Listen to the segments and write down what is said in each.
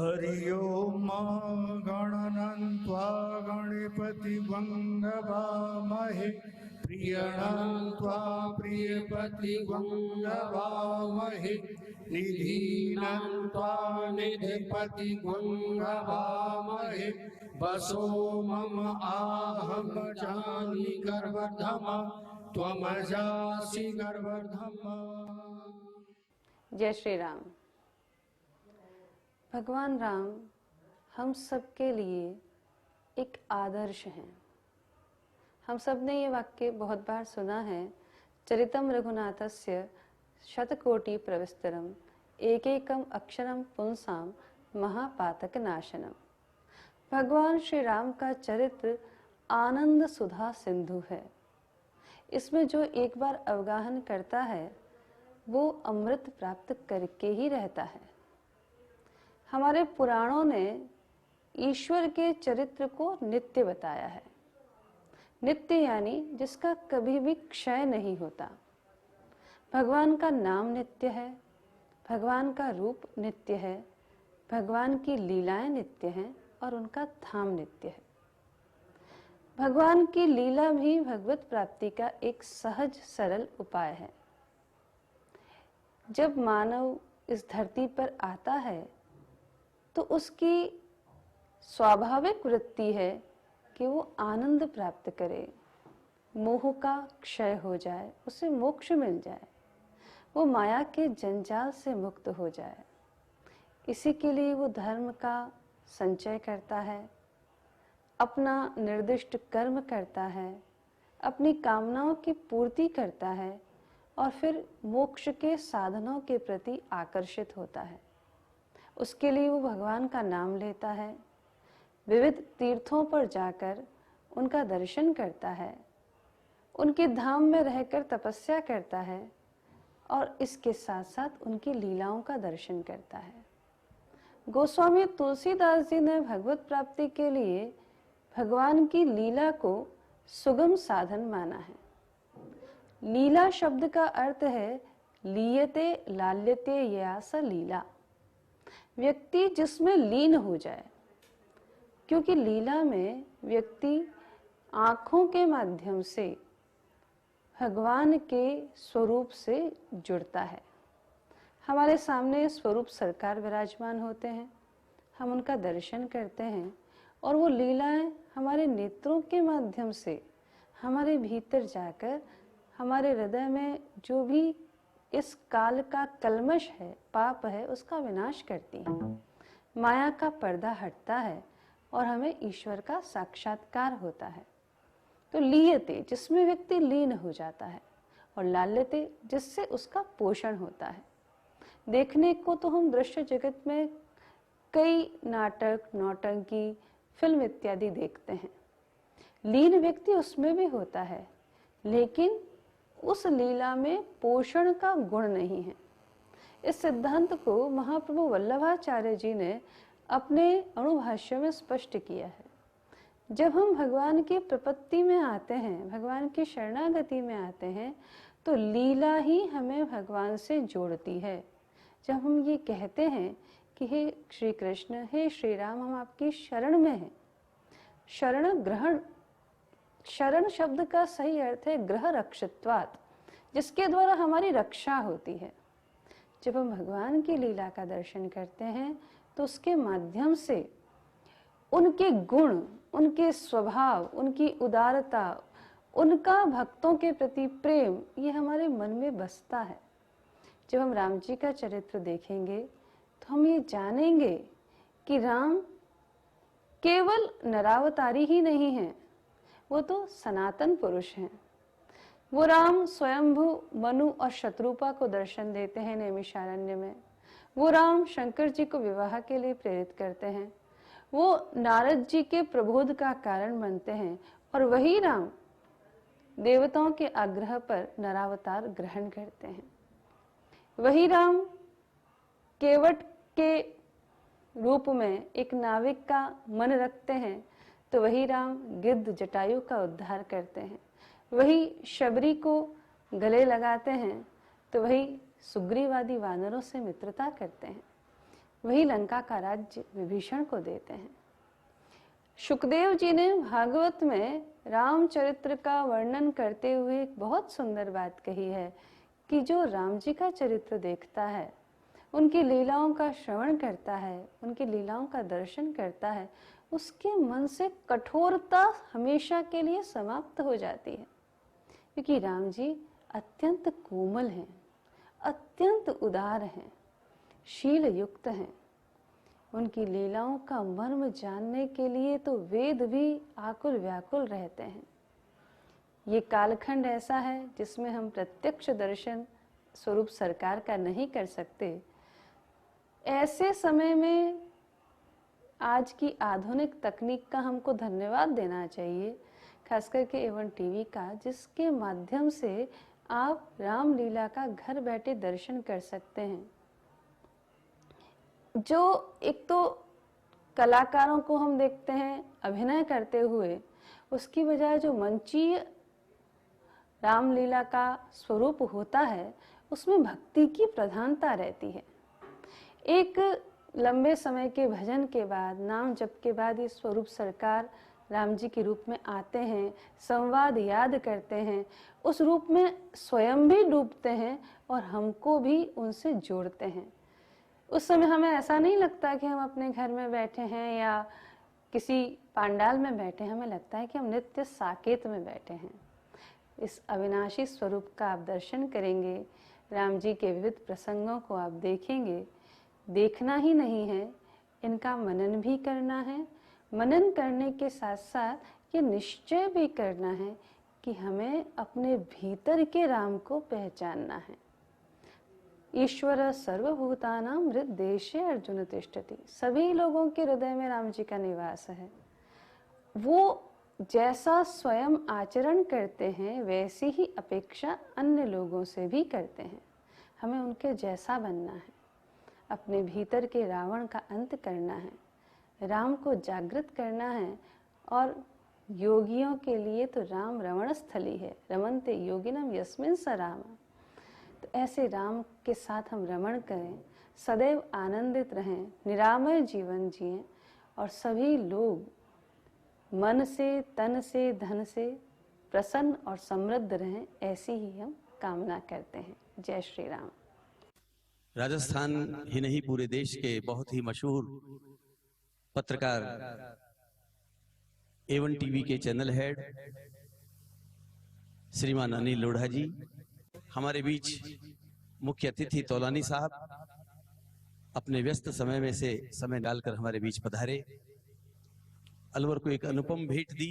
हरि ओम गणनन्त्वा गणपतिं नमामहे प्रियणन्त्वा प्रियपतिं नमामहे निधीनन्त्वा निधिपतिं नमामहे वसो मम आहं जानि गर्भधम त्वमजासि गर्भधम। जय श्री राम। भगवान राम हम सबके लिए एक आदर्श हैं। हम सब ने ये वाक्य बहुत बार सुना है, चरितम रघुनाथस्य शतकोटि प्रविस्तरम एकेकम अक्षरम पुंसाम महापातक नाशनम। भगवान श्री राम का चरित्र आनंद सुधा सिंधु है। इसमें जो एक बार अवगाहन करता है वो अमृत प्राप्त करके ही रहता है। हमारे पुराणों ने ईश्वर के चरित्र को नित्य बताया है। नित्य यानी जिसका कभी भी क्षय नहीं होता। भगवान का नाम नित्य है, भगवान का रूप नित्य है, भगवान की लीलाएं नित्य हैं और उनका धाम नित्य है। भगवान की लीला भी भगवत प्राप्ति का एक सहज सरल उपाय है। जब मानव इस धरती पर आता है तो उसकी स्वाभाविक वृत्ति है कि वो आनंद प्राप्त करे, मोह का क्षय हो जाए, उसे मोक्ष मिल जाए, वो माया के जंजाल से मुक्त हो जाए। इसी के लिए वो धर्म का संचय करता है, अपना निर्दिष्ट कर्म करता है, अपनी कामनाओं की पूर्ति करता है और फिर मोक्ष के साधनों के प्रति आकर्षित होता है। उसके लिए वो भगवान का नाम लेता है, विविध तीर्थों पर जाकर उनका दर्शन करता है, उनके धाम में रहकर तपस्या करता है और इसके साथ साथ उनकी लीलाओं का दर्शन करता है। गोस्वामी तुलसीदास जी ने भगवत प्राप्ति के लिए भगवान की लीला को सुगम साधन माना है। लीला शब्द का अर्थ है लीयते लाल्यते या स लीला, व्यक्ति जिसमें लीन हो जाए। क्योंकि लीला में व्यक्ति आंखों के माध्यम से भगवान के स्वरूप से जुड़ता है। हमारे सामने स्वरूप सरकार विराजमान होते हैं, हम उनका दर्शन करते हैं और वो लीलाएं हमारे नेत्रों के माध्यम से हमारे भीतर जाकर हमारे हृदय में जो भी इस काल का कल्मश है, पाप है, उसका विनाश करती है। माया का पर्दा हटता है और हमें ईश्वर का साक्षात्कार होता है। तो लीयते जिसमें व्यक्ति लीन हो जाता है और लाल्यते जिससे उसका पोषण होता है। देखने को तो हम दृश्य जगत में कई नाटक, नौटंकी, फिल्म इत्यादि देखते हैं। लीन व्यक्ति उसमें भी होता है, लेकिन उस लीला में पोषण का गुण नहीं है। इस सिद्धांत को महाप्रभु वल्लभाचार्य जी ने अपने अणुभाष्य में स्पष्ट किया है। जब हम भगवान की प्रपत्ति में आते हैं, भगवान की शरणागति में आते हैं, तो लीला ही हमें भगवान से जोड़ती है। जब हम ये कहते हैं कि हे श्री कृष्ण, हे श्री राम, हम आपकी शरण में हैं। शरण ग्रहण, शरण शब्द का सही अर्थ है ग्रह रक्षित्वात्, जिसके द्वारा हमारी रक्षा होती है। जब हम भगवान की लीला का दर्शन करते हैं तो उसके माध्यम से उनके गुण, उनके स्वभाव, उनकी उदारता, उनका भक्तों के प्रति प्रेम, ये हमारे मन में बसता है। जब हम राम जी का चरित्र देखेंगे तो हम ये जानेंगे कि राम केवल नरावतारी ही नहीं है, वो तो सनातन पुरुष हैं। वो राम स्वयंभू मनु और शत्रुपा को दर्शन देते हैं नैमिषारण्य में। वो राम शंकर जी को विवाह के लिए प्रेरित करते हैं। वो नारद जी के प्रबोध का कारण बनते हैं और वही राम देवताओं के आग्रह पर नरावतार ग्रहण करते हैं। वही राम केवट के रूप में एक नाविक का मन रखते हैं, तो वही राम गिद्ध जटायु का उद्धार करते हैं। वही शबरी को गले लगाते हैं, तो वही सुग्रीवादी वानरों से मित्रता करते हैं। वही लंका का राज्य विभीषण को देते हैं। शुकदेव जी ने भागवत में रामचरित्र का वर्णन करते हुए एक बहुत सुंदर बात कही है कि जो राम जी का चरित्र देखता है, उनकी लीलाओं का श्रवण करता है, उनकी लीलाओं का दर्शन करता है, उसके मन से कठोरता हमेशा के लिए समाप्त हो जाती है, क्योंकि राम जी अत्यंत कोमल हैं, अत्यंत उदार हैं, शील युक्त हैं। उनकी लीलाओं का मर्म जानने के लिए तो वेद भी आकुल व्याकुल रहते हैं। ये कालखंड ऐसा है जिसमें हम प्रत्यक्ष दर्शन स्वरूप सरकार का नहीं कर सकते। ऐसे समय में आज की आधुनिक तकनीक का हमको धन्यवाद देना चाहिए, खास करके एवन टीवी का, जिसके माध्यम से आप रामलीला का घर बैठे दर्शन कर सकते हैं। जो एक तो कलाकारों को हम देखते हैं अभिनय करते हुए, उसकी बजाय जो मंचीय रामलीला का स्वरूप होता है उसमें भक्ति की प्रधानता रहती है। एक लंबे समय के भजन के बाद, नाम जप के बाद ये स्वरूप सरकार राम जी के रूप में आते हैं, संवाद याद करते हैं, उस रूप में स्वयं भी डूबते हैं और हमको भी उनसे जोड़ते हैं। उस समय हमें ऐसा नहीं लगता कि हम अपने घर में बैठे हैं या किसी पांडाल में बैठे हैं, हमें लगता है कि हम नित्य साकेत में बैठे हैं। इस अविनाशी स्वरूप का आप दर्शन करेंगे, राम जी के विविध प्रसंगों को आप देखेंगे। देखना ही नहीं है, इनका मनन भी करना है। मनन करने के साथ साथ ये निश्चय भी करना है कि हमें अपने भीतर के राम को पहचानना है। ईश्वर सर्वभूतानां हृद्देशे अर्जुन तिष्ठति। सभी लोगों के हृदय में राम जी का निवास है। वो जैसा स्वयं आचरण करते हैं वैसी ही अपेक्षा अन्य लोगों से भी करते हैं। हमें उनके जैसा बनना है, अपने भीतर के रावण का अंत करना है, राम को जागृत करना है। और योगियों के लिए तो राम रमण स्थली है, रमन्ते योगिनम यस्मिन् स राम। तो ऐसे राम के साथ हम रमण करें, सदैव आनंदित रहें, निरामय जीवन जिएं और सभी लोग मन से, तन से, धन से प्रसन्न और समृद्ध रहें, ऐसी ही हम कामना करते हैं। जय श्री राम। राजस्थान ही नहीं पूरे देश के बहुत ही मशहूर पत्रकार, एवन टीवी के चैनल हेड श्रीमान अनिल लोढ़ा जी, हमारे बीच मुख्य अतिथि तौलानी साहब अपने व्यस्त समय में से समय डालकर हमारे बीच पधारे, अलवर को एक अनुपम भेंट दी।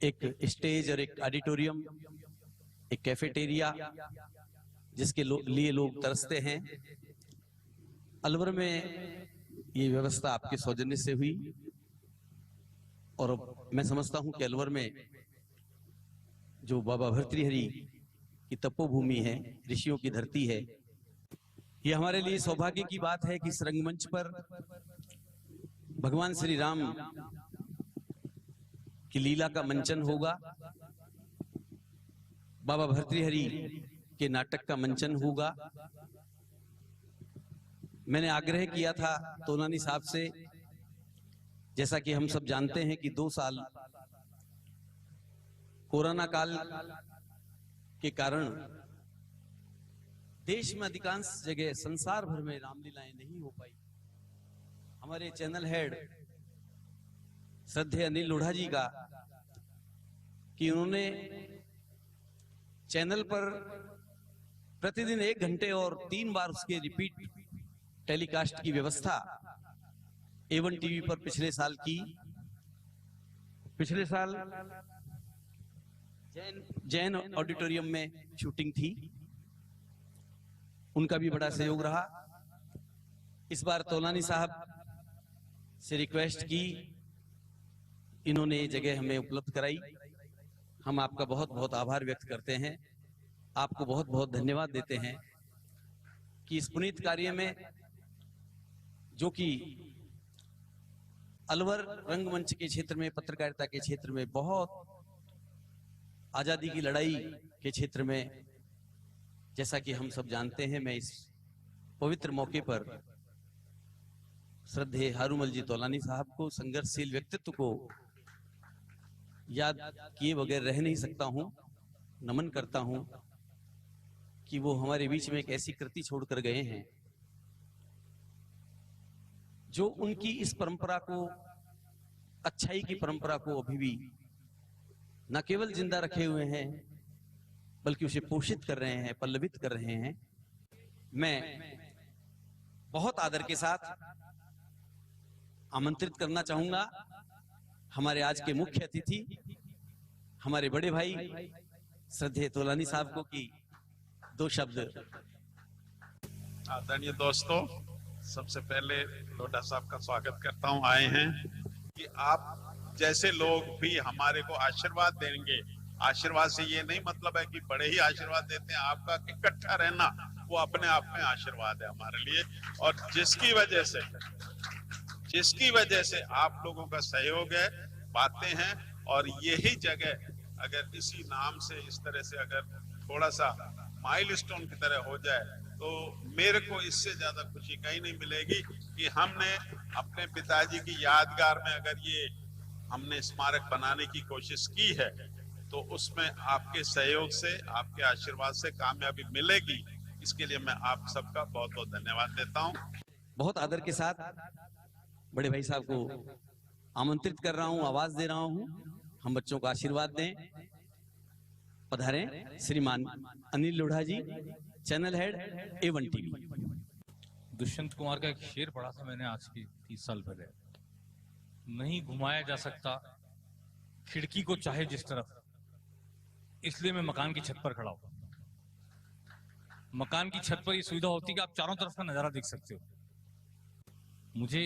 एक स्टेज और एक ऑडिटोरियम, एक कैफेटेरिया जिसके लिए लोग तरसते हैं। अलवर में ये व्यवस्था आपके सौजन्य से हुई और मैं समझता हूं कि अलवर में जो बाबा भर्तृहरि की तपोभूमि है, ऋषियों की धरती है, ये हमारे लिए सौभाग्य की बात है कि इस रंगमंच पर भगवान श्री राम की लीला का मंचन होगा, बाबा भर्तृहरि के नाटक का मंचन होगा। मैंने आग्रह किया था तोलानी साहब से, जैसा कि हम सब जानते हैं कि 2 साल कोरोना काल के कारण देश में अधिकांश जगह, संसार भर में रामलीलाएं नहीं हो पाई। हमारे चैनल हेड श्रद्धेय अनिल लोढ़ा जी का कि उन्होंने चैनल पर प्रतिदिन 1 घंटे और 3 बार उसके रिपीट टेलीकास्ट की व्यवस्था एवन टीवी पर पिछले साल की। पिछले साल जैन ऑडिटोरियम में शूटिंग थी, उनका भी बड़ा सहयोग रहा। इस बार तौलानी साहब से रिक्वेस्ट की, इन्होंने ये जगह हमें उपलब्ध कराई। हम आपका बहुत बहुत आभार व्यक्त करते हैं, आपको बहुत बहुत धन्यवाद देते हैं कि इस पुनीत कार्य में, जो कि अलवर रंगमंच के क्षेत्र में, पत्रकारिता के क्षेत्र में, बहुत आजादी की लड़ाई के क्षेत्र में, जैसा कि हम सब जानते हैं, मैं इस पवित्र मौके पर श्रद्धेय हारूमल जी तौलानी साहब को, संघर्षशील व्यक्तित्व को याद किए बगैर रह नहीं सकता हूं। नमन करता हूं कि वो हमारे बीच में एक ऐसी कृति छोड़कर गए हैं जो उनकी इस परंपरा को, अच्छाई की परंपरा को अभी भी न केवल जिंदा रखे हुए हैं बल्कि उसे पोषित कर रहे हैं, पल्लवित कर रहे हैं। मैं बहुत आदर के साथ आमंत्रित करना चाहूंगा हमारे आज के मुख्य अतिथि, हमारे बड़े भाई श्रद्धेय तौलानी साहब को कि दो शब्द। आदरणीय दोस्तों, सबसे पहले लोढ़ा साहब का स्वागत करता हूं। आए हैं कि आप जैसे लोग भी हमारे को आशीर्वाद देंगे। आशीर्वाद से ये नहीं मतलब है कि बड़े ही आशीर्वाद देते हैं, आपका इकट्ठा रहना वो अपने आप में आशीर्वाद है हमारे लिए। और जिसकी वजह से आप लोगों का सहयोग है, बातें हैं, और यही जगह अगर इसी नाम से, इस तरह से अगर थोड़ा सा माइलस्टोन की तरह हो जाए तो मेरे को इससे ज्यादा खुशी कहीं नहीं मिलेगी कि हमने अपने पिताजी की यादगार में अगर ये हमने स्मारक बनाने की कोशिश की है तो उसमें आपके सहयोग से, आपके आशीर्वाद से कामयाबी मिलेगी। इसके लिए मैं आप सबका बहुत बहुत धन्यवाद देता हूं। बहुत आदर के साथ बड़े भाई साहब को आमंत्रित कर रहा हूं, आवाज दे रहा हूं, हम बच्चों को आशीर्वाद दें। पधारें श्रीमान Anil Lodha ji, channel head A1 TV. Dushyant Kumar का एक शेर पढ़ा था मैंने आज की 30 साल पहले। नहीं घुमाया जा सकता खिड़की को चाहे जिस तरफ, इसलिए मैं मकान की छत पर खड़ा हूं। मकान की छत पर यह सुविधा होती है कि आप चारों तरफ का नजारा देख सकते हो। मुझे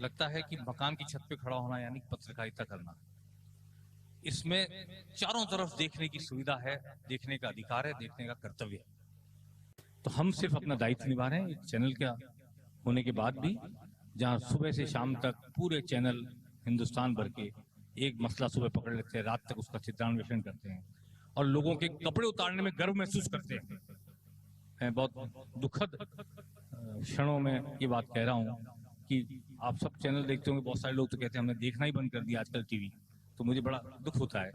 लगता है कि मकान की छत पे खड़ा होना यानी पत्रकारिता करना, इसमें चारों तरफ देखने की सुविधा है, देखने का अधिकार है, देखने का कर्तव्य है। तो हम सिर्फ अपना दायित्व निभा रहे हैं। एक चैनल का होने के बाद भी, जहां सुबह से शाम तक पूरे चैनल हिंदुस्तान भर के एक मसला सुबह पकड़ लेते हैं, रात तक उसका चित्रान्वेषण करते हैं और लोगों के कपड़े उतारने में गर्व महसूस करते हैं। मैं बहुत दुखद क्षणों में ये बात कह रहा हूँ कि आप सब चैनल देखते होंगे, बहुत सारे लोग तो कहते हैं हमने देखना ही बंद कर दिया आजकल टीवी। तो मुझे बड़ा दुख होता है।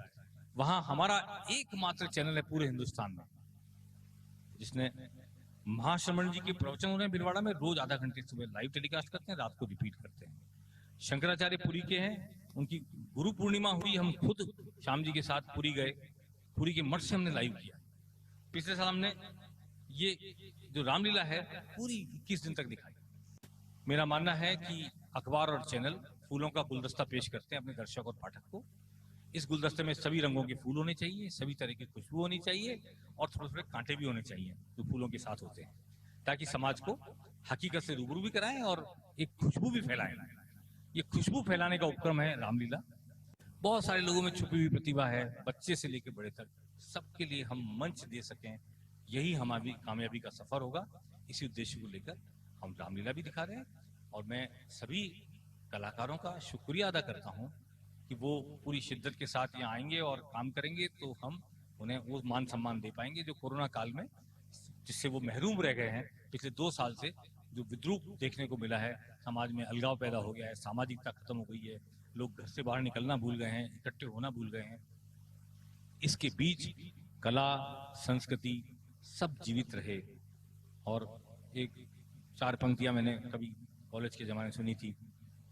वहां हमारा एकमात्र चैनल है पूरे हिंदुस्तान में जिसने महाश्रमण जी के प्रवचन हो रहे हैं भिलवाड़ा में, रोज आधा घंटे सुबह लाइव टेलीकास्ट करते हैं, रात को रिपीट करते हैं। शंकराचार्य पुरी के हैं, उनकी गुरु पूर्णिमा हुई, हम खुद श्याम जी के साथ पुरी गए, पुरी के मठ से हमने लाइव किया। पिछले साल हमने ये जो रामलीला है पूरी 21 दिन तक दिखाई। मेरा मानना है कि अखबार और चैनल फूलों का गुलदस्ता पेश करते हैं अपने दर्शक और पाठक को। इस गुलदस्ते में सभी रंगों के फूल होने चाहिए, सभी तरह की खुशबू होनी चाहिए और थोड़े थोड़े कांटे भी होने चाहिए जो फूलों के साथ होते हैं, ताकि समाज को हकीकत से रूबरू भी कराएं और एक खुशबू भी फैलाएं। ये खुशबू फैलाने का उपक्रम है रामलीला। बहुत सारे लोगों में छुपी हुई प्रतिभा है, बच्चे से लेकर बड़े तक सबके लिए हम मंच दे सकें, यही हमारी कामयाबी का सफर होगा। इसी उद्देश्य को लेकर हम रामलीला भी दिखा रहे हैं और मैं सभी कलाकारों का शुक्रिया अदा करता हूं कि वो पूरी शिद्दत के साथ यहाँ आएंगे और काम करेंगे तो हम उन्हें वो मान सम्मान दे पाएंगे जो कोरोना काल में जिससे वो महरूम रह गए हैं। पिछले 2 साल से जो विद्रूप देखने को मिला है, समाज में अलगाव पैदा हो गया है, सामाजिकता खत्म हो गई है, लोग घर से बाहर निकलना भूल गए हैं, इकट्ठे होना भूल गए हैं। इसके बीच कला संस्कृति सब जीवित रहे। और एक 4 पंक्तियां मैंने कभी कॉलेज के जमाने सुनी थी,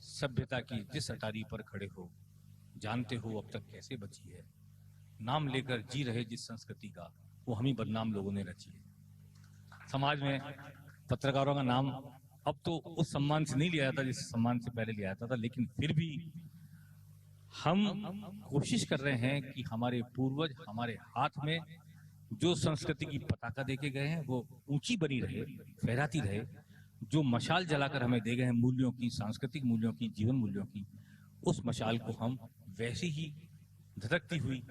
सभ्यता की जिस अटारी पर खड़े हो, जानते हो अब तक कैसे बची है, नाम लेकर जी रहे जिस संस्कृति का, वो हम ही बदनाम लोगों ने रची है। समाज में पत्रकारों का नाम अब तो उस सम्मान से नहीं लिया जाता जिस सम्मान से पहले लिया जाता था, लेकिन फिर भी हम कोशिश कर रहे हैं कि हमारे पूर्वज हमारे हाथ में जो संस्कृति की पताका देके गए हैं वो ऊंची बनी रहे, फहराती रहे। जो मशाल जलाकर हमें दे गए हैं मूल्यों की, सांस्कृतिक मूल्यों की, जीवन मूल्यों की, उस मशाल को हम वैसे ही धधकती हुई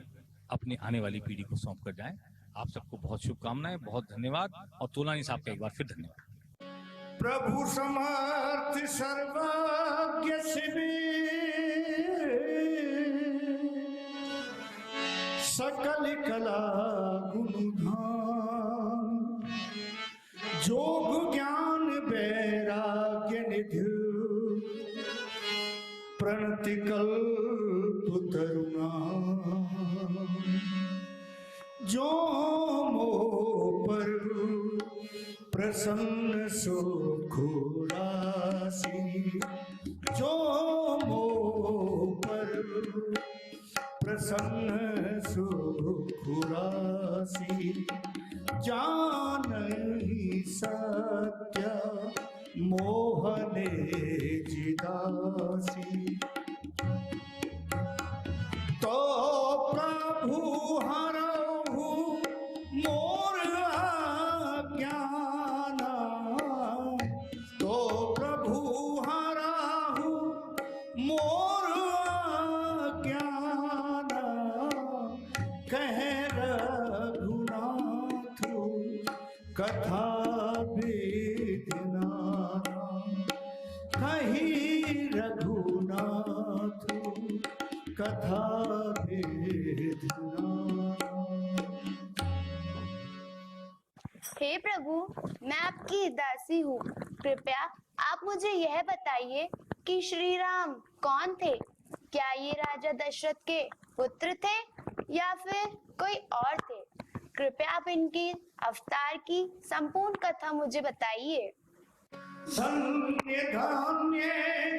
अपने आने वाली पीढ़ी को सौंप कर जाएं। आप सबको बहुत शुभकामनाएं, बहुत धन्यवाद और तोलानी साहब का एक बार फिर धन्यवाद। प्रभु समर्थ सर्वज्ञ शिवीर, सकल कला गुण धाम, जोग ज्ञान वैराग्य निधि, प्रतिकल्प तरुणा जो मोह पर प्रसन्न सुखुरासी जो मोह पर प्रसन्न सुखुरासी जानहि सत्य मोहने जिदासी तो प्रभु हरहु मोर अज्ञान तो प्रभु हरहु मोर अज्ञान कह रघुनाथ कथा वेदना कही रघुनाथ कथा वेदना। हे प्रभु, मैं आपकी दासी हूँ। कृपया आप मुझे यह बताइए कि श्री राम कौन थे? क्या ये राजा दशरथ के पुत्र थे या फिर कोई और थे? कृपया आप इनकी अवतार की संपूर्ण कथा मुझे बताइए। धन्य धन्य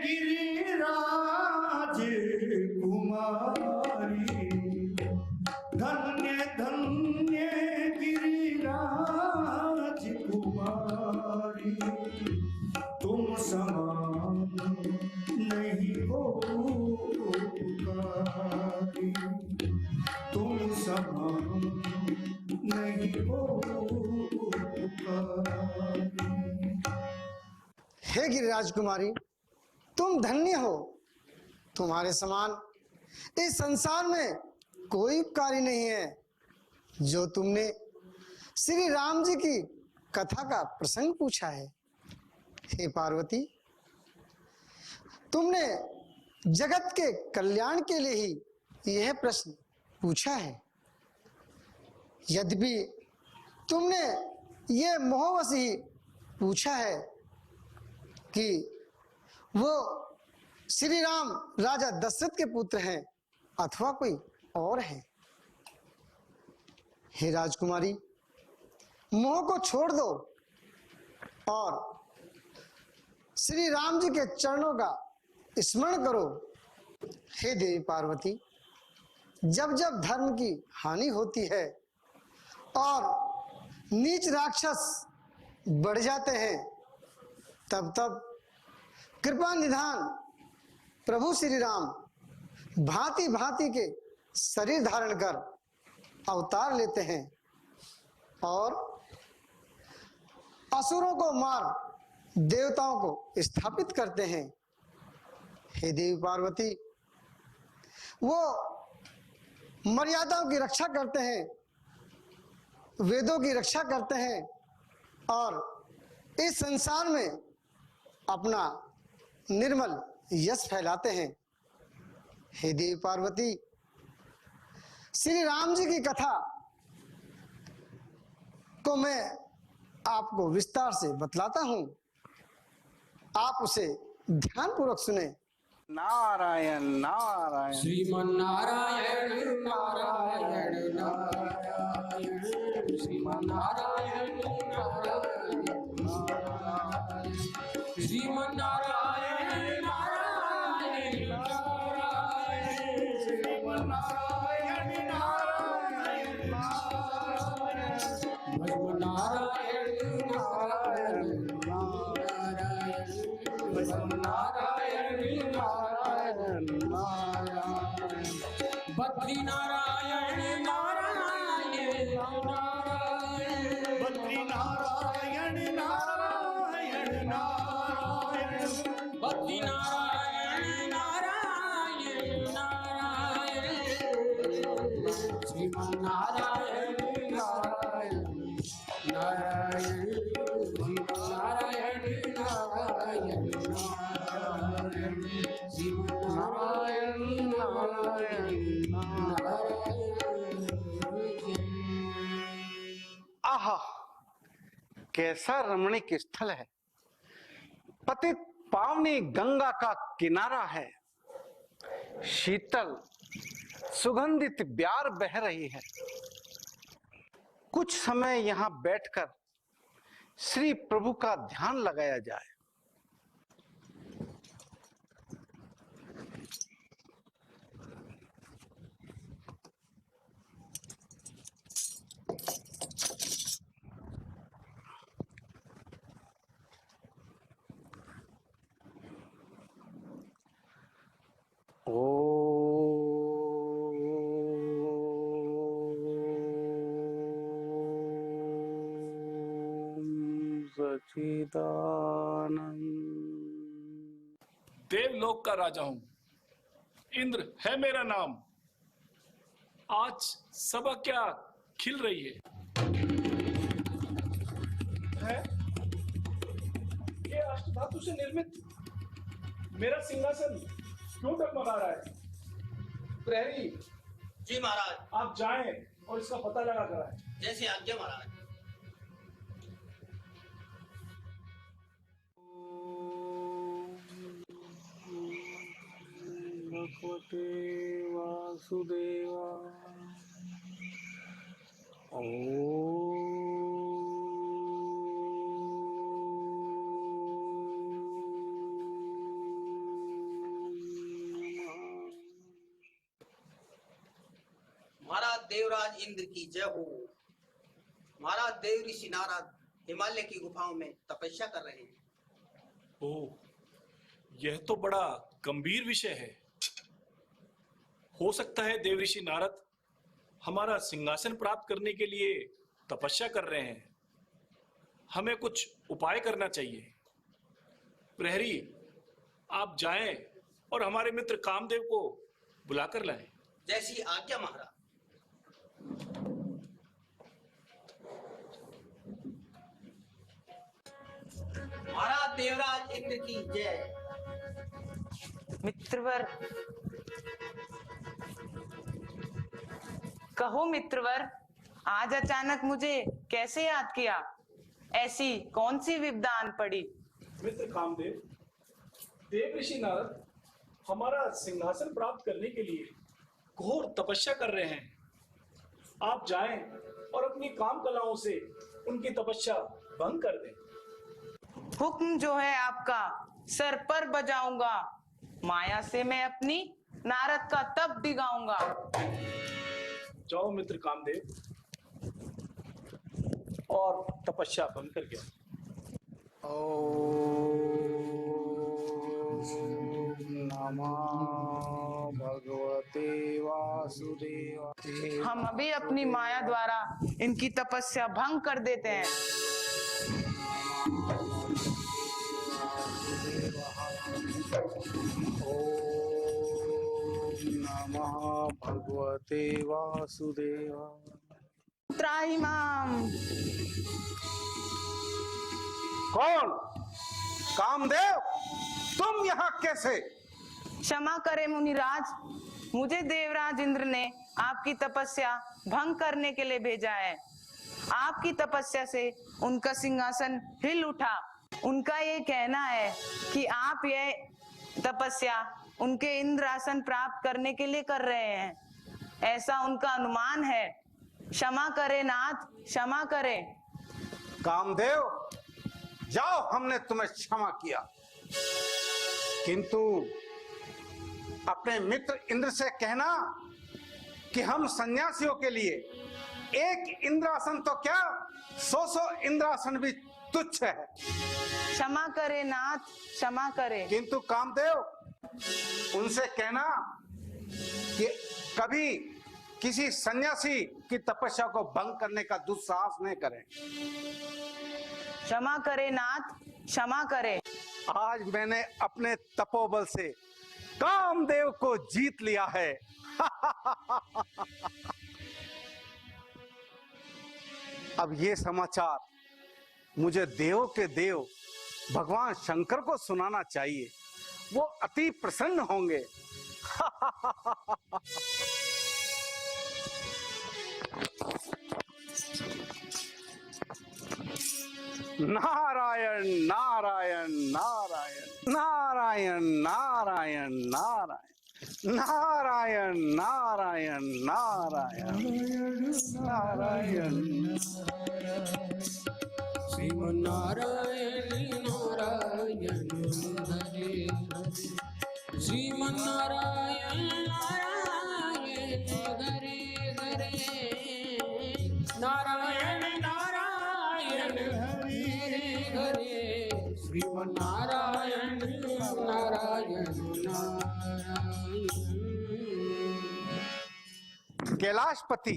गिरिराज कुमारी धन्य धन्य गिरिराज कुमारी तुम समान नहीं हो पुकारी तुम समान नहीं हो पुकारी। हे गिरिराज कुमारी, तुम धन्य हो। तुम्हारे समान इस संसार में कोई उपकारी नहीं है। जो तुमने श्री राम जी की कथा का प्रसंग पूछा है, हे पार्वती, तुमने जगत के कल्याण के लिए ही यह प्रश्न पूछा है। यद्यपि तुमने ये मोहवश ही पूछा है कि वो श्री राम राजा दशरथ के पुत्र हैं अथवा कोई और है। हे राजकुमारी, मोह को छोड़ दो और श्री राम जी के चरणों का स्मरण करो। हे देवी पार्वती, जब जब धर्म की हानि होती है और नीच राक्षस बढ़ जाते हैं, तब तब कृपा निधान प्रभु श्री राम भांति भांति के शरीर धारण कर अवतार लेते हैं और असुरों को मार देवताओं को स्थापित करते हैं। हे देवी पार्वती, वो मर्यादाओं की रक्षा करते हैं, वेदों की रक्षा करते हैं और इस संसार में अपना निर्मल यश फैलाते हैं। हे देवी पार्वती, श्री राम जी की कथा को मैं आपको विस्तार से बतलाता हूं, आप उसे ध्यान पूर्वक सुने। नारायण नारायण श्रीमन नारायण नारायण नारायण श्रीमन नारायण नारायण नारायण श्रीमन नारायण नारायण नारायण श्रीमन नारायण नारायण नारायण भजो नारायण नारायण नारायण भजो नारायण नारायण नारायण बद्री नारायण नारायण नारायण बद्री नारायण नारायण नारायण बद्री नारायण नारायण नारायण श्रीमन नारायण नारायण नारायण श्रीमन नारायण नारायण नारायण श्रीमन नारायण नारायण नारायण। आहा, कैसा रमणीक स्थल है। पतित पावनी गंगा का किनारा है। शीतल सुगंधित ब्यार बह रही है। कुछ समय यहां बैठकर श्री प्रभु का ध्यान लगाया जाए। देवलोक का राजा हूं, इंद्र है मेरा नाम। आज सभा क्या खिल रही है? ये अष्टधातु से निर्मित मेरा सिंहासन क्यों डगमगा रहा है? प्रहरी जी महाराज। आप जाएं और इसका पता लगा कर आए। जैसे आज्ञा महाराज। भगवते वासुदेवा। महाराज देवराज इंद्र की जय हो। महाराज देव ऋषि नारद हिमालय की गुफाओं में तपस्या कर रहे हैं। ओह, यह तो बड़ा गंभीर विषय है। हो सकता है देव ऋषि नारद हमारा सिंहासन प्राप्त करने के लिए तपस्या कर रहे हैं। हमें कुछ उपाय करना चाहिए। प्रहरी, आप जाएं और हमारे मित्र कामदेव को बुलाकर लाएं। जैसी आज्ञा महाराज। महाराज देवराज इंद्र की जय। मित्रवर, कहो मित्रवर, आज अचानक मुझे कैसे याद किया? ऐसी कौन सी विपदा आन पड़ी? मित्र कामदेव, देव ऋषि नारद हमारा सिंहासन प्राप्त करने के लिए घोर तपस्या कर रहे हैं। आप जाएं और अपनी काम कलाओं से उनकी तपस्या भंग कर दें। हुक्म जो है आपका सर पर बजाऊंगा। माया से मैं अपनी नारद का तप दिगाऊंगा। जाओ मित्र कामदेव और तपस्या भंग कर गया। नमः भगवते वासुदेवाय। हम अभी अपनी माया द्वारा इनकी तपस्या भंग कर देते हैं। नमः भगवते वासुदेवाय। त्राहिमाम। कौन? कामदेव, तुम यहाँ कैसे? क्षमा करें मुनिराज, मुझे देवराज इंद्र ने आपकी तपस्या भंग करने के लिए भेजा है। आपकी तपस्या से उनका सिंहासन हिल उठा। उनका ये कहना है कि आप यह तपस्या उनके इंद्रासन प्राप्त करने के लिए कर रहे हैं, ऐसा उनका अनुमान है। क्षमा करें नाथ, क्षमा करें। कामदेव, जाओ, हमने तुम्हें क्षमा किया, किंतु अपने मित्र इंद्र से कहना कि हम सन्यासियों के लिए एक इंद्रासन तो क्या 100 इंद्रासन भी तुच्छ है। क्षमा करें नाथ, क्षमा करें। किंतु कामदेव, उनसे कहना कि कभी किसी सन्यासी की तपस्या को भंग करने का दुस्साहस नहीं करें। क्षमा करें नाथ, क्षमा करें। आज मैंने अपने तपोबल से कामदेव को जीत लिया है। अब ये समाचार मुझे देवों के देव भगवान शंकर को सुनाना चाहिए। वो अति प्रसन्न होंगे। नारायण नारायण नारायण नारायण नारायण नारायण। नारायण नारायण नारायण नारायण श्रीमन्नारायण नारायण हरे श्रीमन्नारायण नारायण हरे हरे नारायण नारायण हरे हरे श्रीमन्नारायण नारायण नारायण। कैलाशपति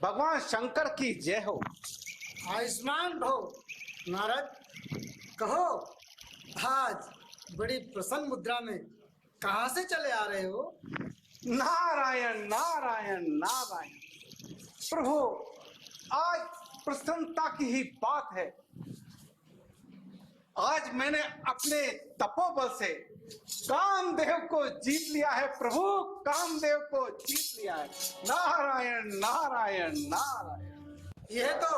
भगवान शंकर की जय हो। आयुष्मान भव। नारद, कहो आज बड़ी प्रसन्न मुद्रा में कहाँ से चले आ रहे हो? नारायण नारायण नारायण। प्रभु, आज प्रसन्नता की ही बात है। आज मैंने अपने तपोबल से कामदेव को जीत लिया है। प्रभु, कामदेव को जीत लिया है। नारायण नारायण नारायण। यह तो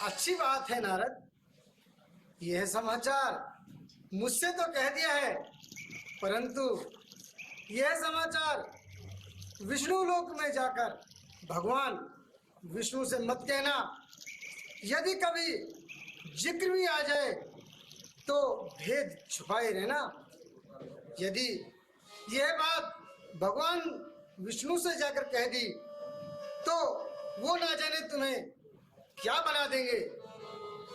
अच्छी बात है नारद। यह समाचार मुझसे तो कह दिया है, परंतु यह समाचार विष्णु लोक में जाकर भगवान विष्णु से मत कहना। यदि कभी जिक्र भी आ जाए तो भेद छुपाए रहना। यदि यह बात भगवान विष्णु से जाकर कह दी तो वो ना जाने तुम्हें क्या बना देंगे।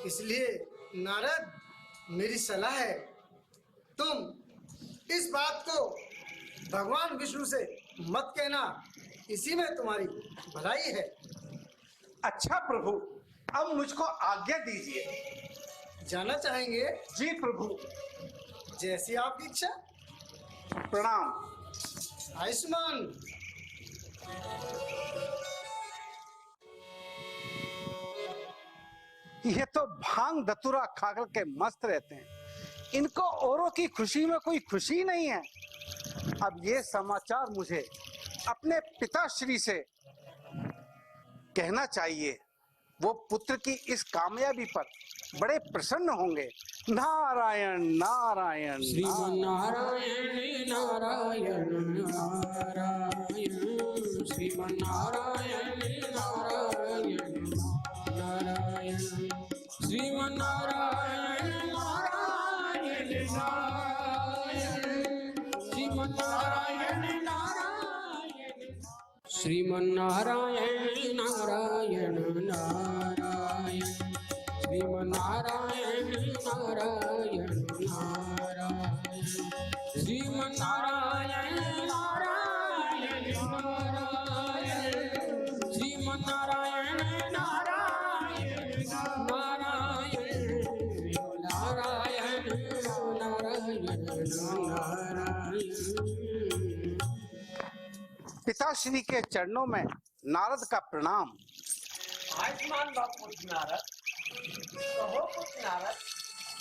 इसलिए नारद, मेरी सलाह है, तुम इस बात को भगवान विष्णु से मत कहना। इसी में तुम्हारी भलाई है। अच्छा प्रभु, अब मुझको आज्ञा दीजिए। जाना चाहेंगे? जी प्रभु। जैसी आपकी इच्छा। प्रणाम। आयुष्मान। ये तो भांग धतूरा खाकर के मस्त रहते हैं। इनको औरों की खुशी में कोई खुशी नहीं है। अब ये समाचार मुझे अपने पिताश्री से कहना चाहिए। वो पुत्र की इस कामयाबी पर बड़े प्रसन्न होंगे। नारायण नारायण श्रीमन्नारायण नारायण नारायण श्रीमन्नारायण नारायण नारायण श्रीमन्नारायण नारायण नारायण श्रीमन्नारायण नारायण श्रीमन्नारायण नारायण नारायण श्रीमन्नारायण नारायण नारायण श्रीमन्नारायण नारायण नारायण श्रीमन्नारायण नारायण नारायण नारायण नारायण नारायण। पिताश्री के चरणों में नारद का प्रणाम। आयुष्मान बापू नारद। कहो पुत्र नारद,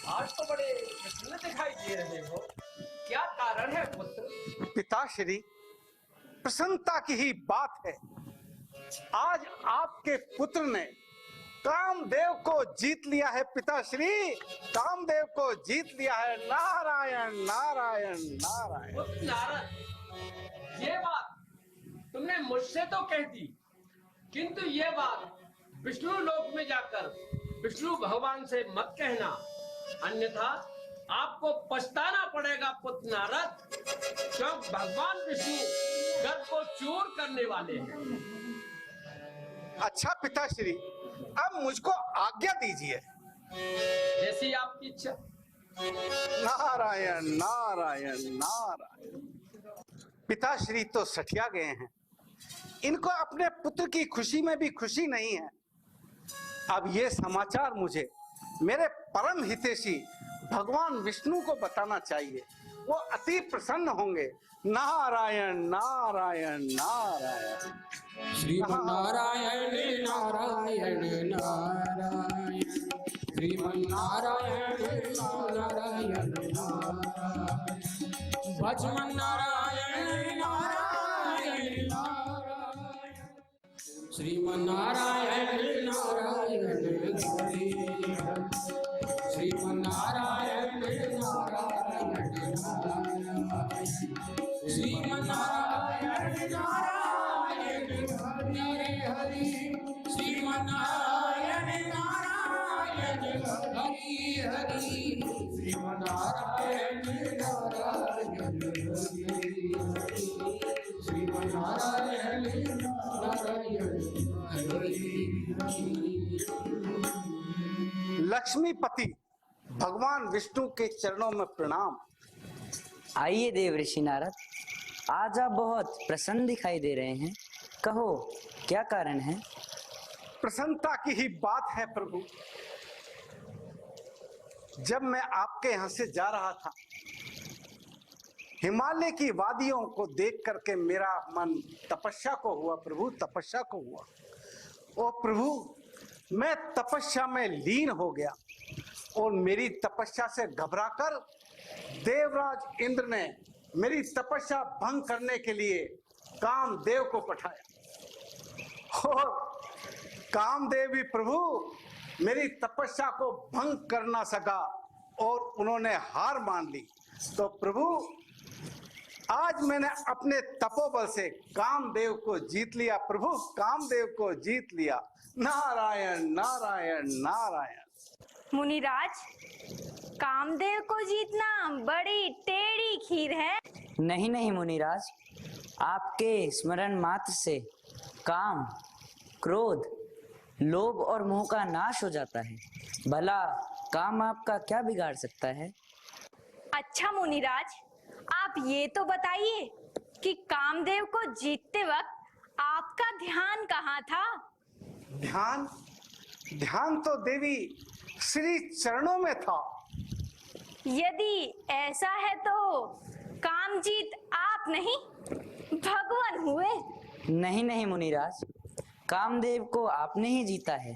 आज तो बड़े प्रसन्न दिखाई दे रहे हो, क्या कारण है पुत्र? पिताश्री, प्रसन्नता की ही बात है। आज आपके पुत्र ने कामदेव को जीत लिया है। पिताश्री, कामदेव को जीत लिया है। नारायण नारायण नारायण। पुत्र नारद, ये बात तुमने मुझसे तो कह दी, किंतु ये बात विष्णु लोक में जाकर विष्णु भगवान से मत कहना, अन्यथा आपको पछताना पड़ेगा पुत्र नारद, क्योंकि भगवान विष्णु गर्भ को चूर करने वाले हैं। अच्छा पिताश्री, अब मुझको आज्ञा दीजिए। जैसी आपकी इच्छा। नारायण नारायण नारायण। पिताश्री तो सठिया गए हैं। इनको अपने पुत्र की खुशी में भी खुशी नहीं है। अब ये समाचार मुझे मेरे परम हितैषी भगवान विष्णु को बताना चाहिए। वो अति प्रसन्न होंगे। नारायण नारायण नारायण। श्रीमन्नारायण नारायण नारायण श्रीमन्नारायण नारायण नारायण भजमन्नारायण नारायण नारायण श्रीमन्नारायण नारायण हरे श्रीमन्नारायण नारायण नारायण श्रीमन्नारायण नारायण नारायण हरे हरि श्रीमन्नारायण नारायण हरि हरि श्रीमन्नारायण नारायण हरि श्रीमन्नारायण नारायण हरि लक्ष्मीपति भगवान विष्णु के चरणों में प्रणाम। आइए देव ऋषि नारद, आज आप बहुत प्रसन्न दिखाई दे रहे हैं। कहो क्या कारण है? प्रसन्नता की ही बात है प्रभु। जब मैं आपके यहाँ से जा रहा था, हिमालय की वादियों को देख करके मेरा मन तपस्या को हुआ प्रभु, तपस्या को हुआ। ओ प्रभु, मैं तपस्या में लीन हो गया और मेरी तपस्या से घबराकर देवराज इंद्र ने मेरी तपस्या भंग करने के लिए कामदेव को पठाया और कामदेव भी प्रभु मेरी तपस्या को भंग कर ना सका और उन्होंने हार मान ली। तो प्रभु, आज मैंने अपने तपोबल से कामदेव को जीत लिया प्रभु, कामदेव को जीत लिया। नारायण नारायण नारायण। मुनिराज, कामदेव को जीतना बड़ी टेढ़ी खीर है। नहीं नहीं मुनिराज, आपके स्मरण मात्र से काम, क्रोध, लोभ और मोह का नाश हो जाता है। भला काम आपका क्या बिगाड़ सकता है? अच्छा मुनिराज, आप ये तो बताइए कि कामदेव को जीतते वक्त आपका ध्यान कहाँ था? ध्यान ध्यान तो देवी श्री चरणों में था। यदि ऐसा है तो कामजीत आप नहीं, भगवान हुए। नहीं नहीं मुनिराज, कामदेव को आपने ही जीता है।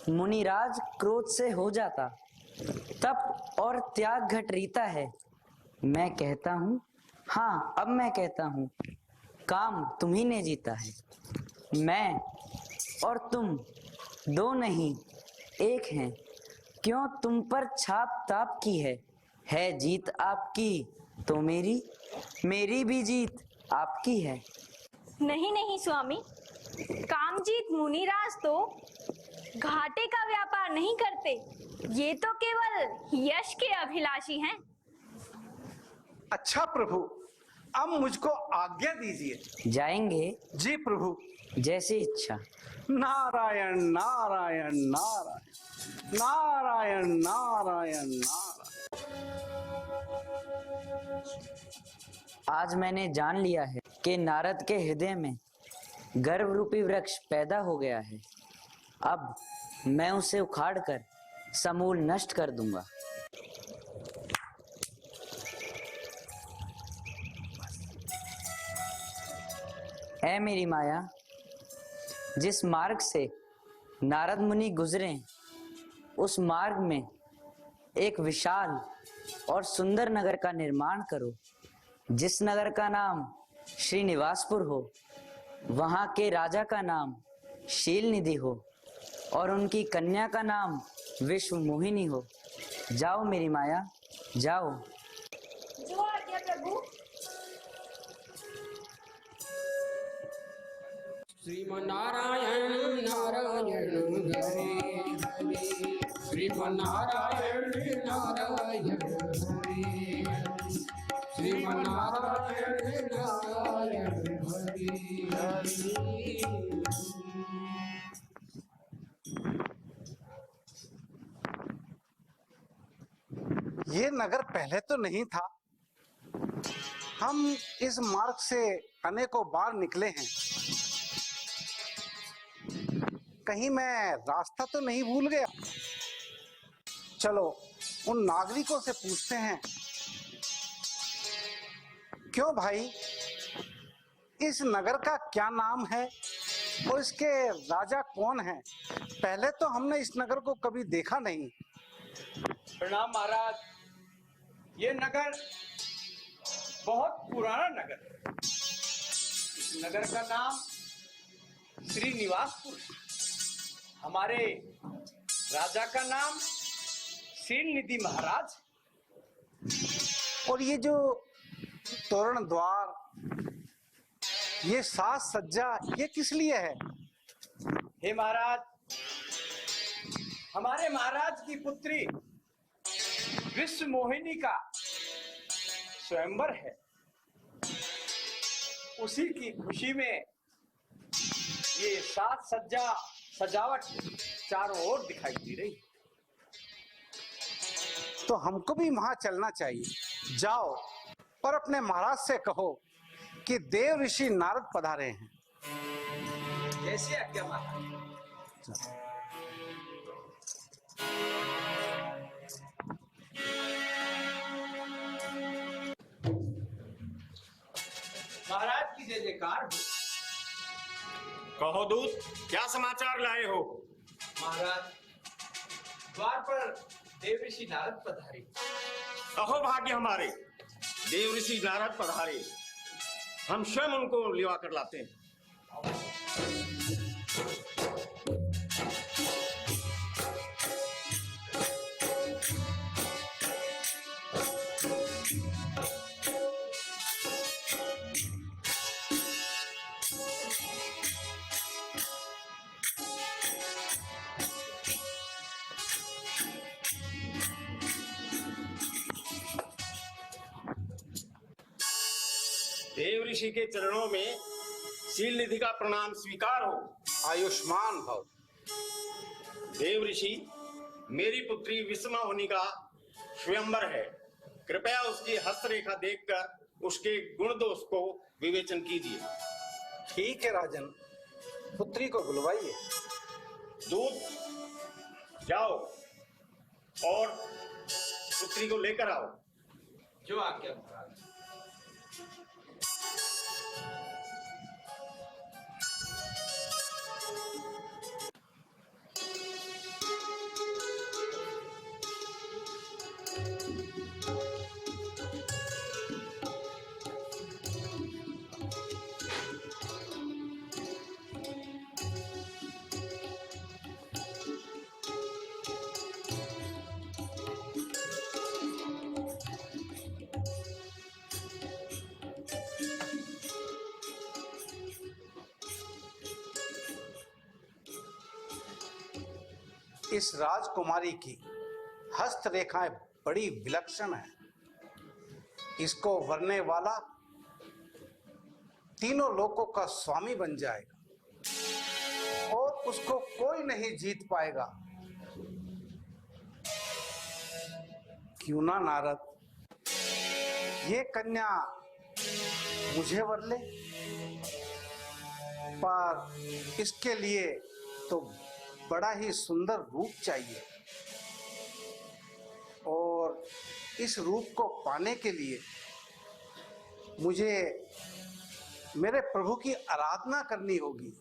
मुनिराज क्रोध से हो जाता, तप और त्याग घट रीता है। मैं कहता हूँ, हाँ अब मैं कहता हूँ, काम तुम्ही ने जीता है। मैं और तुम दो नहीं एक हैं। क्यों तुम पर छाप ताप की है जीत आपकी तो मेरी भी जीत आपकी है। नहीं नहीं स्वामी, कामजीत मुनिराज तो घाटे का व्यापार नहीं करते, ये तो केवल यश के अभिलाषी हैं। अच्छा प्रभु, अब मुझको आज्ञा दीजिए। जाएंगे? जी प्रभु, जैसी इच्छा। नारायण नारायण नारायण नारायण नारायण नारायण। आज मैंने जान लिया है कि नारद के हृदय में गर्व रूपी वृक्ष पैदा हो गया है। अब मैं उसे उखाड़कर समूल नष्ट कर दूंगा। ऐ मेरी माया, जिस मार्ग से नारद मुनि गुजरे, उस मार्ग में एक विशाल और सुंदर नगर का निर्माण करो, जिस नगर का नाम श्रीनिवासपुर हो, वहां के राजा का नाम शीलनिधि हो और उनकी कन्या का नाम विश्व मोहिनी हो। जाओ मेरी माया, जाओ। जो आज्ञा प्रभु। श्रीमन्नारायण नारायण हरे हरे श्रीमन्नारायण नारायण हरे श्रीमन्नारायण नारायण हरे हरे। ये नगर पहले तो नहीं था। हम इस मार्ग से अनेकों बार निकले हैं। कहीं मैं रास्ता तो नहीं भूल गया? चलो उन नागरिकों से पूछते हैं। क्यों भाई, इस नगर का क्या नाम है और इसके राजा कौन है? पहले तो हमने इस नगर को कभी देखा नहीं। प्रणाम महाराज, ये नगर बहुत पुराना नगर है। इस नगर का नाम श्रीनिवासपुर है। हमारे राजा का नाम शीलनिधि महाराज। और ये जो तोरण द्वार ये साज सज्जा ये किस लिए है? हे महाराज, हमारे महाराज की पुत्री विश्व मोहिनी का स्वयंवर है। उसी की खुशी में ये साज सज्जा सजावट चारों ओर दिखाई दे रही। तो हमको भी वहां चलना चाहिए। जाओ और अपने महाराज से कहो कि देव ऋषि नारद पधारे हैं। कैसे आज्ञा महाराज। महाराज की जय जयकार हो। कहो दूत, क्या समाचार लाए हो? महाराज, द्वार पर देव ऋषि नारद पधारे। अहो भाग्य हमारे, देव ऋषि नारद पधारे। हम स्वयं उनको लिवा कर लाते हैं। देव ऋषि के चरणों में शील निधि का प्रणाम स्वीकार हो। आयुष्मान भव। देव ऋषि, मेरी पुत्री विषमा होनी का स्वयंवर है। कृपया उसकी हस्तरेखा देखकर उसके गुण दोष को विवेचन कीजिए। ठीक है राजन, पुत्री को बुलवाइए। दूत, जाओ और पुत्री को लेकर आओ। जो आज्ञा महाराज। इस राजकुमारी की हस्तरेखाएं बड़ी विलक्षण है। इसको वरने वाला तीनों लोकों का स्वामी बन जाएगा और उसको कोई नहीं जीत पाएगा। क्यों ना नारद, ये कन्या मुझे वर ले, पर इसके लिए तो बड़ा ही सुंदर रूप चाहिए और इस रूप को पाने के लिए मुझे मेरे प्रभु की आराधना करनी होगी।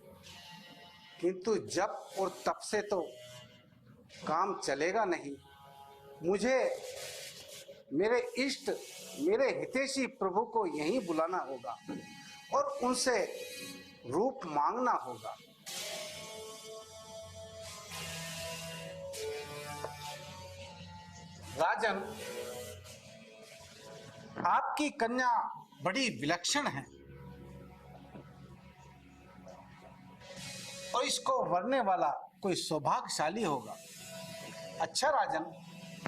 किंतु जप और तप से तो काम चलेगा नहीं। मुझे मेरे इष्ट, मेरे हितैषी प्रभु को यहीं बुलाना होगा और उनसे रूप मांगना होगा। राजन, आपकी कन्या बड़ी विलक्षण है और इसको वरने वाला कोई सौभाग्यशाली होगा। अच्छा राजन,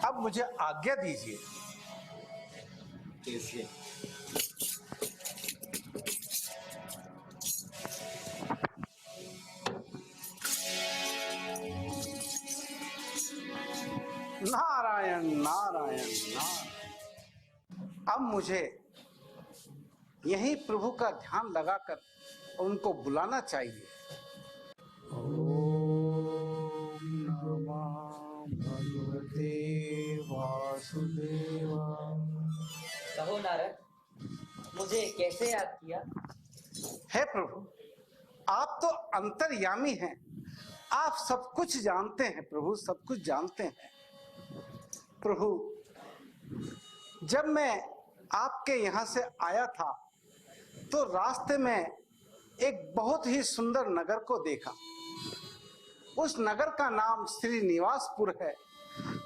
अब मुझे आज्ञा दीजिए। कैसे? नारायण नारायण नारायण। अब मुझे यही प्रभु का ध्यान लगाकर उनको बुलाना चाहिए। ओम नमः भगवते वासुदेवाय। कहो नारद, मुझे कैसे याद किया? हे प्रभु, आप तो अंतर्यामी हैं। आप सब कुछ जानते हैं प्रभु, सब कुछ जानते हैं। प्रभु, जब मैं आपके यहाँ से आया था तो रास्ते में एक बहुत ही सुंदर नगर को देखा। उस नगर का नाम श्रीनिवासपुर है।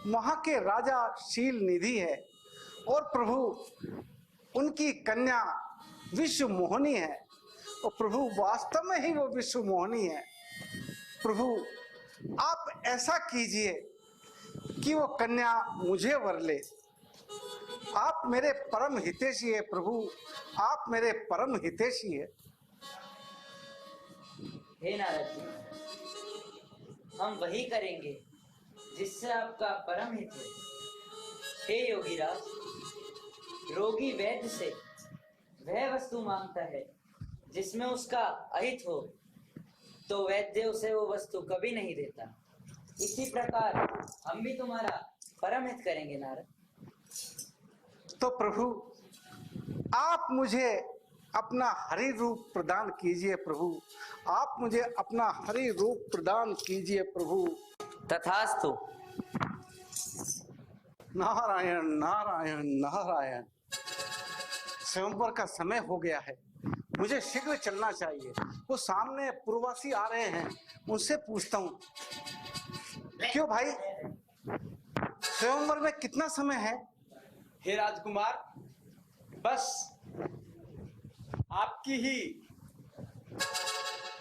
वहाँ के राजा शील निधि है और प्रभु उनकी कन्या विश्व मोहिनी है। और प्रभु वास्तव में ही वो विश्व मोहनी है। प्रभु आप ऐसा कीजिए कि वो कन्या मुझे वर ले। आप मेरे परम हितैषी है प्रभु, आप मेरे परम हितैषी है। हे नारद जी, हम वही करेंगे जिससे आपका परम हित है। हे योगीराज, रोगी वैद्य से वह वस्तु मांगता है जिसमें उसका अहित हो, तो वैद्य उसे वो वस्तु कभी नहीं देता। इसी प्रकार हम भी तुम्हारा परम हित करेंगे नारद। तो प्रभु आप मुझे अपना हरि रूप प्रदान कीजिए प्रभु, आप मुझे अपना हरि रूप प्रदान कीजिए प्रभु। तथास्तु। नारायण नारायण नारायण। स्वयंवर का समय हो गया है, मुझे शीघ्र चलना चाहिए। वो सामने पूर्ववासी आ रहे हैं, उनसे पूछता हूँ। क्यों भाई, स्वयंवर में कितना समय है? हे राजकुमार, बस आपकी ही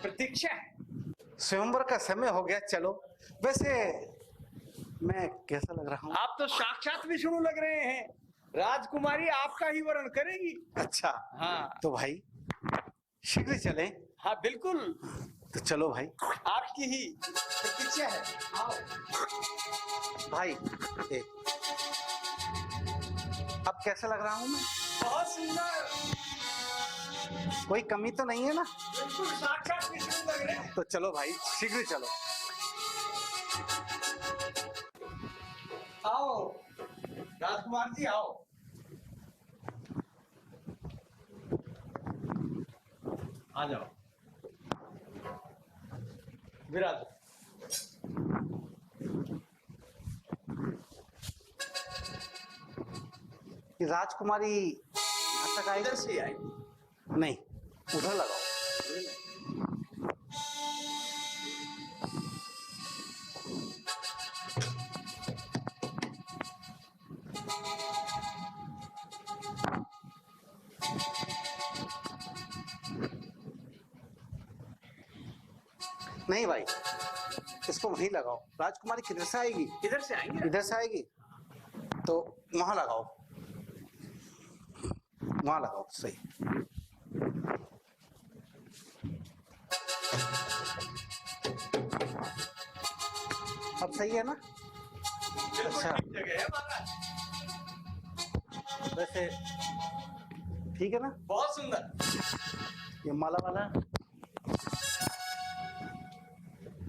प्रतीक्षा है। स्वयंवर का समय हो गया, चलो। वैसे मैं कैसा लग रहा हूँ? आप तो साक्षात विष्णु लग रहे हैं। राजकुमारी आपका ही वर्ण करेगी। अच्छा, हाँ। तो भाई शीघ्र चलें। हाँ बिल्कुल। तो चलो भाई, आपकी ही प्रतीक्षा है। आओ भाई। अब कैसा लग रहा हूँ मैं? बहुत सुंदर। कोई कमी तो नहीं है ना? बिल्कुल साक्षात विष्णु लग रहे हैं। तो चलो भाई, शीघ्र चलो। आओ राजकुमार जी, आओ। आ जाओ, विराज। ये राजकुमारी यहाँ तक आई? इधर से आई। नहीं, उधर लगाओ। नहीं भाई, इसको वहीं लगाओ। राजकुमारी किधर से आएगी? इधर से आएंगे। इधर से आएगी तो वहां लगाओ, वहां लगाओ। सही। अब सही है ना? अच्छा, जगह है महाराज। वैसे ठीक है ना? बहुत सुंदर। ये माला वाला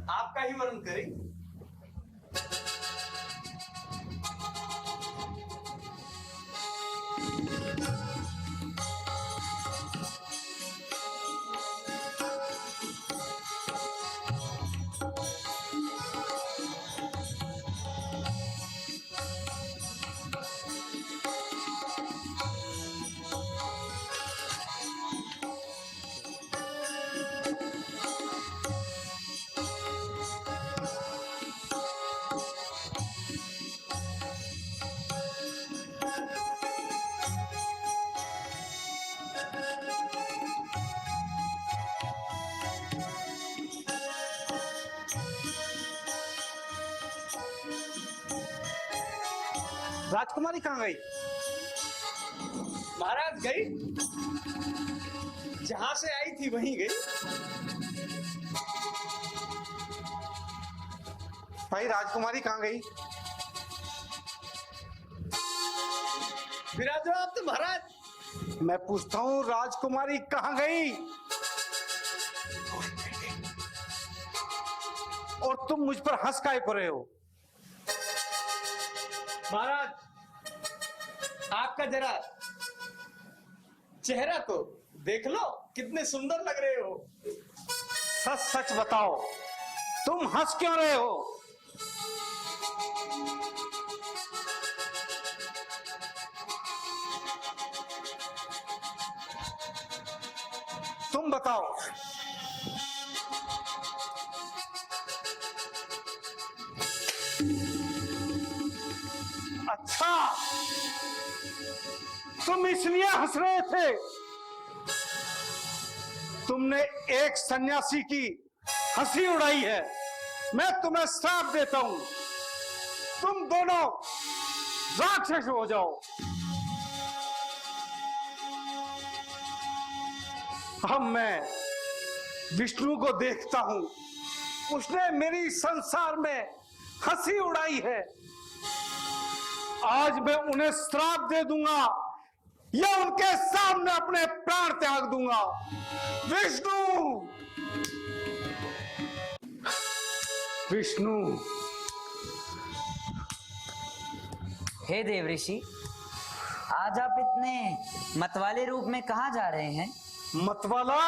आपका ही वर्ण करें। राजकुमारी कहाँ गई? महाराज गई, जहां से आई थी वहीं गई। भाई राजकुमारी कहाँ गई? विराजो आप तो महाराज। मैं पूछता हूँ राजकुमारी कहाँ गई? और तुम मुझ पर हंस काहे पड़े हो? महाराज, आपका जरा चेहरा तो देख लो, कितने सुंदर लग रहे हो। सच सच बताओ, तुम हंस क्यों रहे हो? तुम बताओ। अच्छा, तुम इसलिए हंस रहे थे? तुमने एक सन्यासी की हंसी उड़ाई है। मैं तुम्हें श्राप देता हूं, तुम दोनों राक्षस हो जाओ। अब मैं विष्णु को देखता हूं, उसने मेरी संसार में हंसी उड़ाई है। आज मैं उन्हें श्राप दे दूंगा या उनके सामने अपने प्राण त्याग दूंगा। विष्णु, विष्णु। हे देव ऋषि, आज आप इतने मतवाले रूप में कहाँ जा रहे हैं? मतवाला?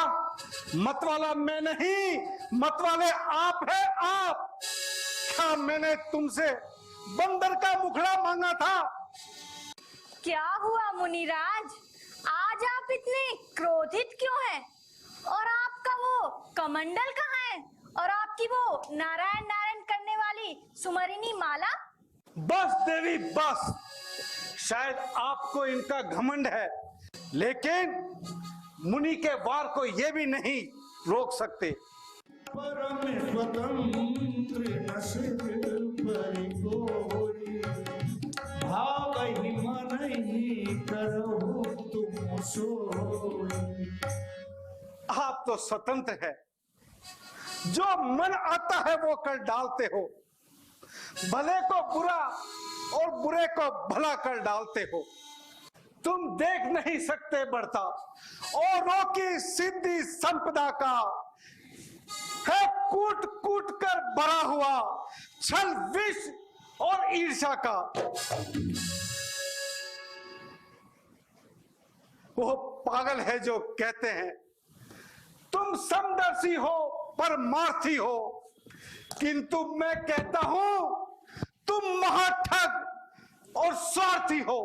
मतवाला मैं नहीं, मतवाले आप है आप। क्या मैंने तुमसे बंदर का मुखड़ा मांगा था? क्या हुआ मुनिराज, आज आप इतने क्रोधित क्यों हैं? और आपका वो कमंडल कहाँ है? और आपकी वो नारायण नारायण करने वाली सुमरिनी माला? बस देवी बस, शायद आपको इनका घमंड है, लेकिन मुनि के वार को ये भी नहीं रोक सकते। परम स्वतंत्र भावहि मनहि करहु तुम सोई। आप तो स्वतंत्र है, जो मन आता है वो कर डालते हो। भले को बुरा और बुरे को भला कर डालते हो। तुम देख नहीं सकते बढ़ता औरों की सिद्धि संपदा का है कूट कूट कर भरा हुआ छल विष और ईर्ष्या का। वो पागल है जो कहते हैं तुम समदर्शी हो परमार्थी हो, किंतु मैं कहता हूं तुम महाठग और स्वार्थी हो।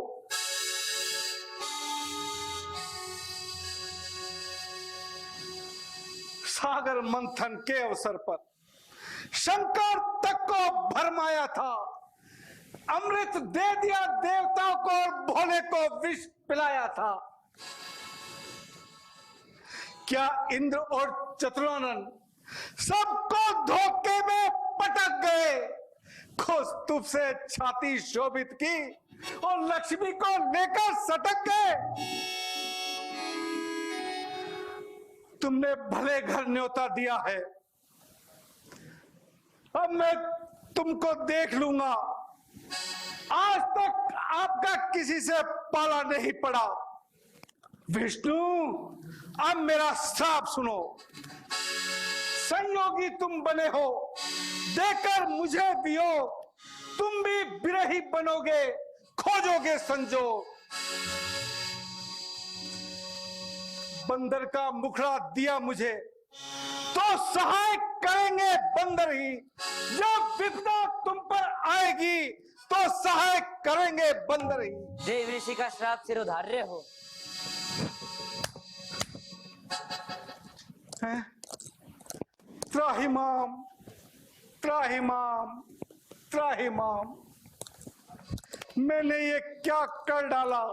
सागर मंथन के अवसर पर शंकर तक को भरमाया था, अमृत दे दिया देवताओं को और भोले को विष पिलाया था। क्या इंद्र और चतुरानन सबको धोखे में पटक गए? कौस्तुभ से छाती शोभित की और लक्ष्मी को लेकर सटक गए। तुमने भले घर न्योता दिया है, अब मैं तुमको देख लूंगा। आज तक आपका किसी से पाला नहीं पड़ा। विष्णु, अब मेरा श्राप सुनो। संयोगी तुम बने हो, देकर मुझे वियोग, तुम भी विरही बनोगे, खोजोगे संजोग। बंदर का मुखड़ा दिया मुझे तो सहाय करेंगे बंदर ही, जब विपदा तुम पर आएगी तो सहाय करेंगे बंदर ही। देव ऋषि का श्राप सिरोधार्य हो। त्राहिमाम त्राहिमाम त्राहिमाम। मैंने ये क्या कर डाला?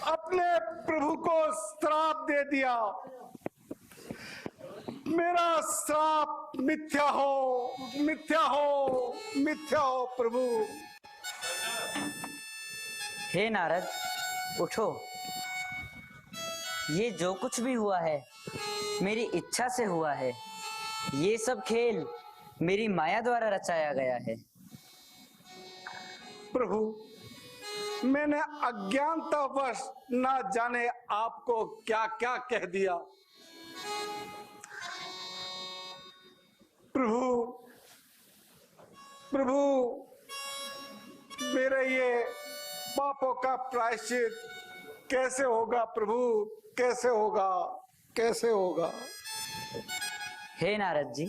अपने प्रभु को श्राप दे दिया। मेरा श्राप मिथ्या हो, मिथ्या हो, मिथ्या हो प्रभु। हे नारद, उठो। ये जो कुछ भी हुआ है मेरी इच्छा से हुआ है। ये सब खेल मेरी माया द्वारा रचाया गया है। प्रभु, मैंने अज्ञानतावश ना जाने आपको क्या क्या कह दिया। प्रभु, प्रभु, मेरे ये पापों का प्रायश्चित कैसे होगा प्रभु? कैसे होगा? कैसे होगा? हे नारद जी,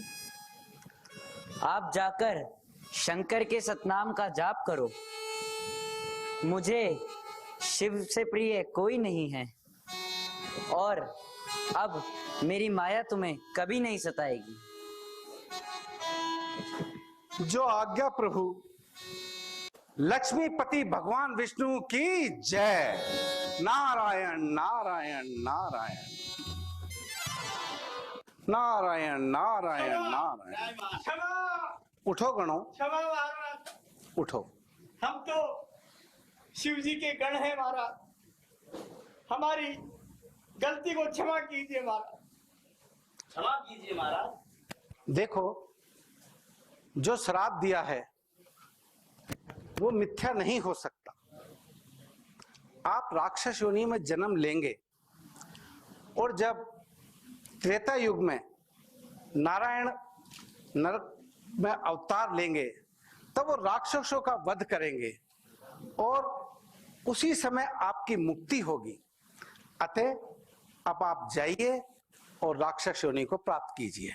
आप जाकर शंकर के सतनाम का जाप करो। मुझे शिव से प्रिय कोई नहीं है और अब मेरी माया तुम्हें कभी नहीं सताएगी। जो आज्ञा प्रभु। लक्ष्मीपति भगवान विष्णु की जय। नारायण नारायण नारायण। नारायण नारायण नारायण। क्षमा उठो गणों, क्षमा महाराज, उठो। हम तो शिव जी के गण हैं महाराज, हमारी गलती को क्षमा कीजिए महाराज, क्षमा कीजिए महाराज। देखो, जो श्राप दिया है वो मिथ्या नहीं हो सकता। आप राक्षस योनि में जन्म लेंगे और जब त्रेता युग में नारायण नरक में अवतार लेंगे तब वो राक्षसों का वध करेंगे और उसी समय आपकी मुक्ति होगी। अतः अब आप जाइए और राक्षस योनि को प्राप्त कीजिए।